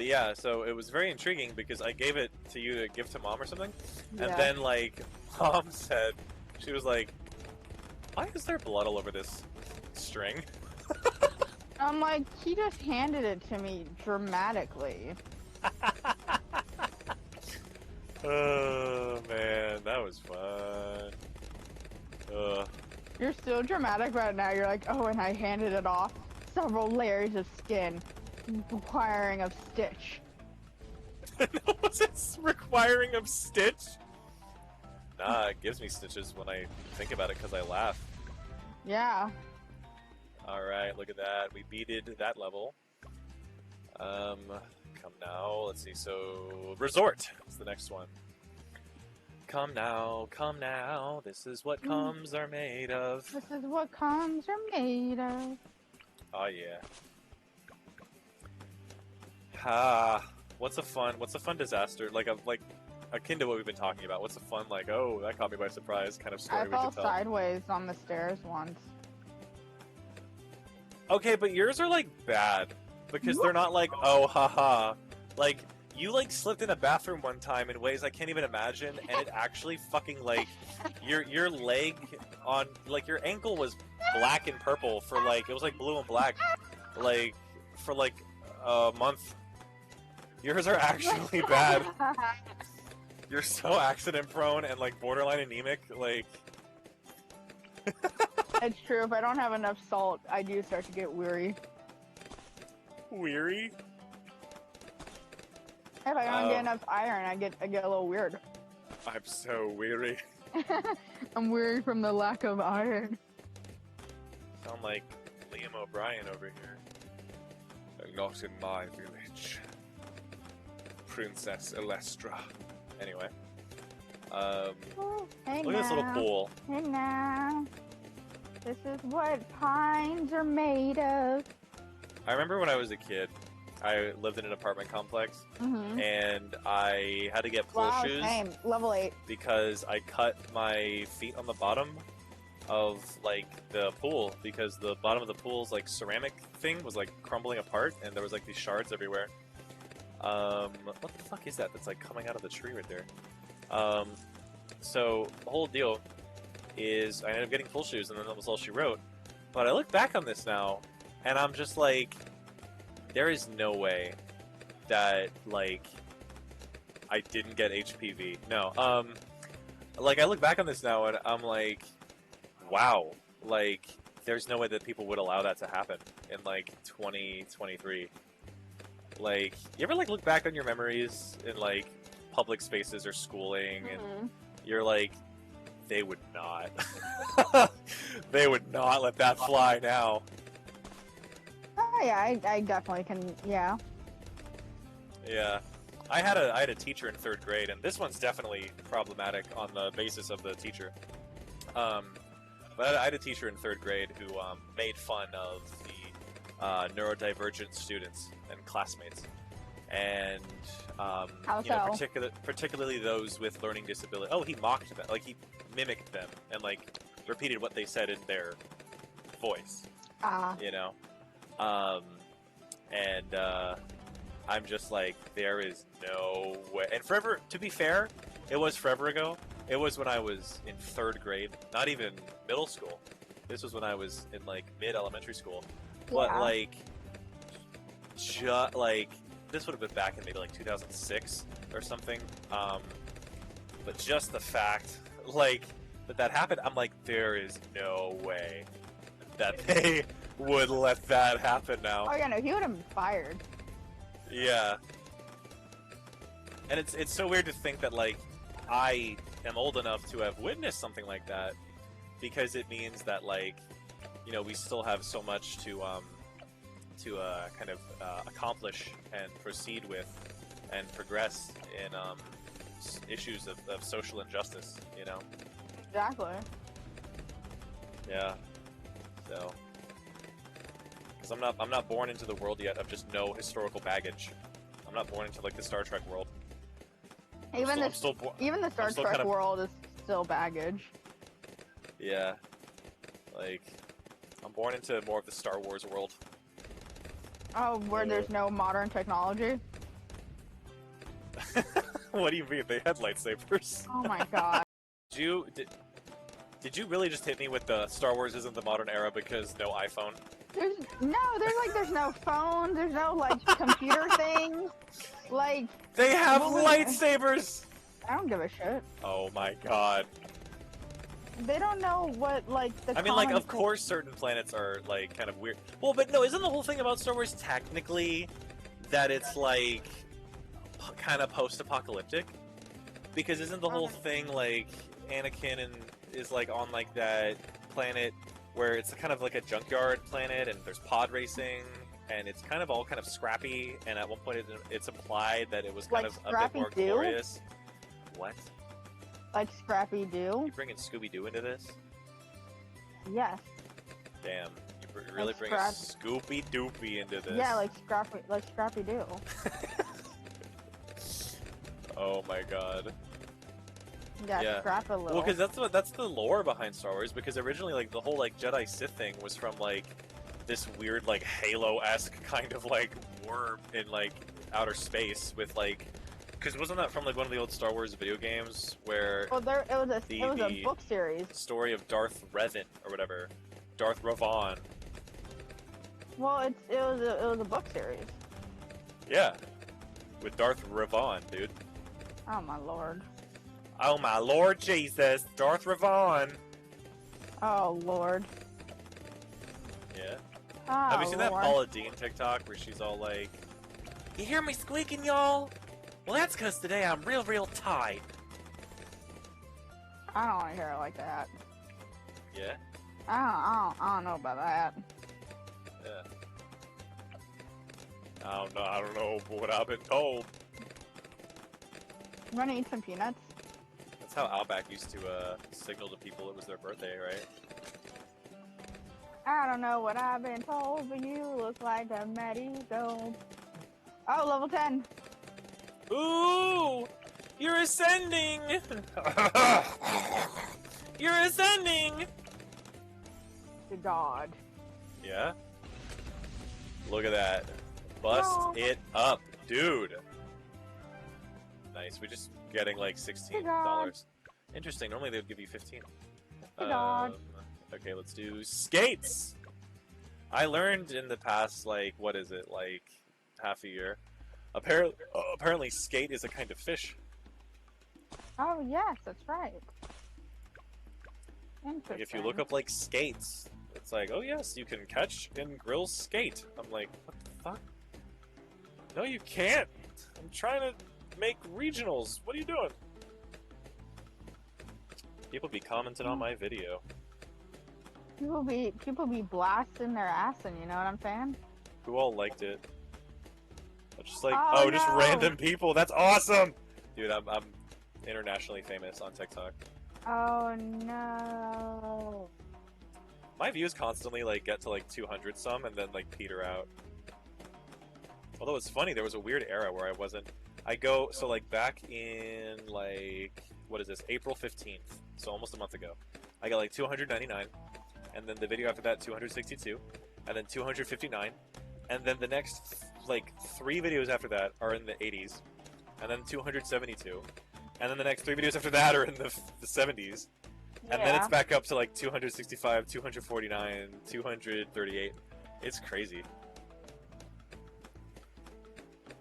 yeah, so it was very intriguing because I gave it to you to give to mom or something, and Yeah. then like mom said, she was like, "Why is there blood all over this string?" I'm like, he just handed it to me dramatically. Oh man, that was fun. Ugh. You're still dramatic right now. You're like, oh, and I handed it off. Several layers of skin, requiring of stitch. Was it requiring of stitch? Nah, it gives me stitches when I think about it because I laugh. Yeah. Alright, look at that. We beated that level. Come now. Let's see. So, Resort is the next one. Come now. This is what comes are made of. This is what comes are made of. Oh yeah. Ha. What's a fun disaster like akin to what we've been talking about? What's a fun like oh that caught me by surprise kind of story I we fell could tell? sideways on the stairs once. Okay, but yours are like bad because they're not like oh haha like you like slipped in a bathroom one time in ways I can't even imagine, and it actually fucking like your leg on like your ankle was black and purple for like it was like blue and black like for like a month. Yours are actually bad. You're so accident prone and like borderline anemic. Like It's true. If I don't have enough salt, I do start to get weary. weary. If I don't get enough iron, I get a little weird. I'm so weary. I'm weary from the lack of iron. Sound like Liam O'Brien over here. Not in my village. Princess Elestra. Anyway. Hey Look at this little now. pool. Hey now. This is what pines are made of. I remember when I was a kid, I lived in an apartment complex, Mm-hmm. and I had to get pool Wow, shoes same. Level 8. because I cut my feet on the bottom of like the pool because the bottom of the pool's like ceramic thing was like crumbling apart and there was like these shards everywhere. What the fuck is that that's like coming out of the tree right there? So the whole deal is I ended up getting pool shoes and then that was all she wrote. But I look back on this now and I'm just like, there is no way that like I didn't get HPV. No. Like I look back on this now and I'm like, wow, like there's no way that people would allow that to happen in like 2023. Like, you ever like look back on your memories in like public spaces or schooling and you're like, they would not. They would not let that fly now. Oh yeah, I definitely can. Yeah. Yeah. I had a teacher in 3rd grade, and this one's definitely problematic on the basis of the teacher. But I had a teacher in 3rd grade who made fun of the neurodivergent students and classmates, and you know, particularly those with learning disability. Oh, he mocked them, like he mimicked them, and like repeated what they said in their voice. You know, and I'm just like, there is no way. And forever, to be fair, it was forever ago. It was when I was in 3rd grade, not even middle school. This was when I was in like mid-elementary school. But like, like this would have been back in maybe like 2006 or something. But just the fact, like, that happened, I'm like, there is no way that they would let that happen now. Oh yeah, no, he would have been fired. Yeah. And it's so weird to think that like I am old enough to have witnessed something like that, because it means that like, you know, we still have so much to kind of accomplish and proceed with and progress in issues of social injustice, you know. Exactly. Yeah. So, because I'm not born into the world yet of just no historical baggage. I'm not born into like the Star Trek world. Even the Star Trek world is still baggage. Yeah. Like, I'm born into more of the Star Wars world. Oh, where there's no modern technology? What do you mean? They had lightsabers. Oh my god. Did you did you really just hit me with the Star Wars isn't the modern era because no iPhone? There's no phone, there's no like computer things. Like They have what was- lightsabers. I don't give a shit. Oh my god. They don't know what like the I mean, like, common of course, certain planets are like kind of weird. Well, but no, isn't the whole thing about Star Wars technically that it's like kind of post-apocalyptic? Because isn't the whole thing like Anakin and is like on like that planet where it's kind of like a junkyard planet and there's pod racing and it's kind of all kind of scrappy and at one point it's implied that it was kind Like of a bit more Scrappy-Doo? glorious. What? like Scrappy Doo? You bringing Scooby-Doo into this? Yes. Damn, you really Like bringing Scooby Doopy into this. Yeah, like Scrappy Doo. Oh my god. Yeah, Yeah. scrap a little. Well, because that's the lore behind Star Wars. Because originally, like the whole like Jedi Sith thing was from like this weird like Halo-esque kind of like worm in like outer space with like. Because wasn't that from like one of the old Star Wars video games where Well, it was a the book series. story of Darth Revan or whatever, Darth Revan. Well, it was a book series. Yeah, with Darth Revan, dude. Oh my lord. Oh my Lord Jesus, Darth Revan. Oh lord. Yeah. Oh, Have you seen that lord. Paula Dean TikTok where she's all like, "You hear me squeaking, y'all? Well, that's because today I'm real tight." I don't want to hear it like that. Yeah? I don't know about that. Yeah. I don't know what I've been told. You want to eat some peanuts? That's how Outback used to signal to people it was their birthday, right? I don't know what I've been told, but you look like a Matty Gold. Oh, level 10. Ooh! You're ascending! You're ascending! Good God. Yeah? Look at that. Bust No. it up, dude. Nice. We're just getting like $16. Interesting. Normally they would give you 15. Good God. Okay, let's do skates. I learned in the past, like, what is it, like half a year. Apparently, skate is a kind of fish. Oh, yes, that's right. Like, if you look up like skates, it's like, oh yes, you can catch and grill skate. I'm like, what the fuck? No, you can't. I'm trying to make regionals. What are you doing? People be commenting on my video. People be blasting their ass, and you know what I'm saying? Who all liked it? Just like, Oh, just no. random people. That's awesome, dude. I'm internationally famous on TikTok. Oh no. My views constantly like get to like 200 some and then like peter out. Although it's funny, there was a weird era where I wasn't. So like back in like what is this? April 15th. So almost a month ago. I got like 299, and then the video after that 262, and then 259, and then the next like 3 videos after that are in the 80s, and then 272, and then the next 3 videos after that are in the 70s, and then it's back up to like 265, 249, 238. It's crazy.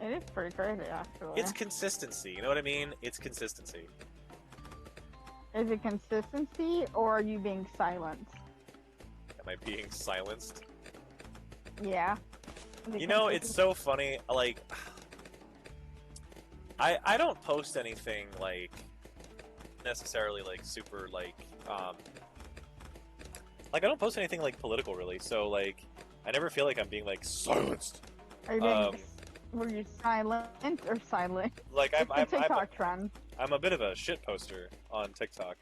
It is pretty crazy, actually. It's consistency. You know what I mean? It's consistency. Is it consistency, or are you being silent? Am I being silenced? Yeah. Is it You know, it's consistency? so funny. Like, I don't post anything like necessarily like super like I don't post anything like political really. So like, I never feel like I'm being like silenced. Are you being, were you silent or silent? Like It's the TikTok trend. I'm a bit of a shit poster on TikTok.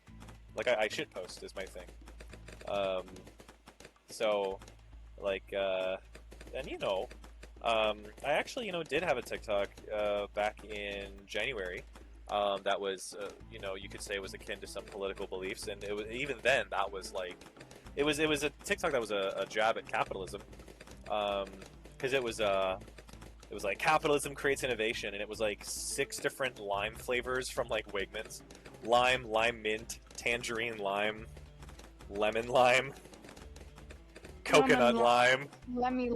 Like I shit post is my thing. So like and you know, I actually did have a TikTok back in January. That was you know, you could say it was akin to some political beliefs, and it was even then that was like it was a TikTok that was a jab at capitalism, because it was It was like capitalism creates innovation, and it was like 6 different lime flavors from like Wegmans: lime, lime mint, tangerine lime, lemon lime, coconut Lemon lime. Lemmy